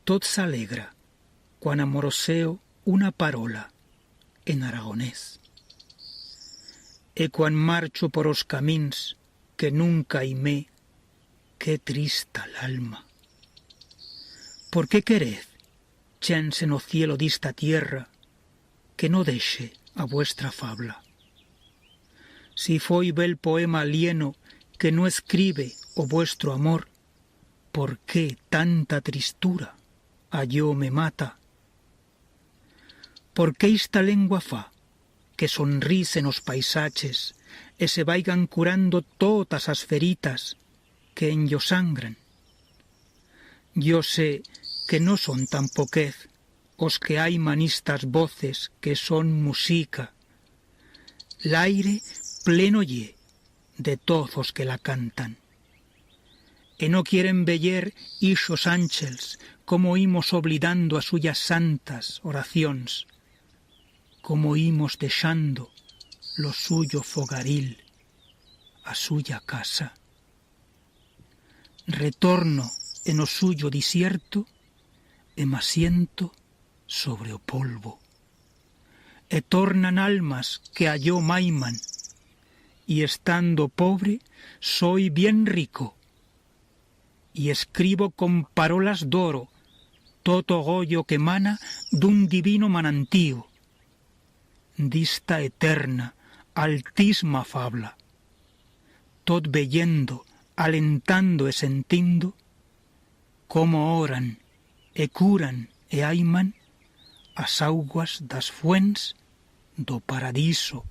Tot s'alegra quan amoroseo una parola en aragonés. E quan marcho por os camins que nunca imé, qué trista l'alma. Por qué querez, chens en o cielo d'ista tierra, que no deixe a vuestra fabla? Si foi bel poema alieno que no escribe o vuestro amor, por qué tanta tristura a yo me mata? Por qué esta lengua fa que sonrisen os paisaches e se vaigan curando todas as feritas que en yo sangran? Yo sé que no son tan poquez os que haiman estas voces que son musica. L'aire pleno ye de todos os que la cantan. E no quieren veyer ixos ánchels como imos oblidando as suyas santas oracións, como imos deixando lo suyo fogaril, a suya casa. Retorno en o suyo disierto e m'asiento sobre o polvo. E tornan almas que a yo maiman, y estando pobre soy bien rico, y escribo con parolas d'oro todo goyo que mana d'un divino manantío, d'ista eterna, altisma fabla, tot veyendo, alentando e sentindo, como oran e curan e aiman as auguas das fuents do paradiso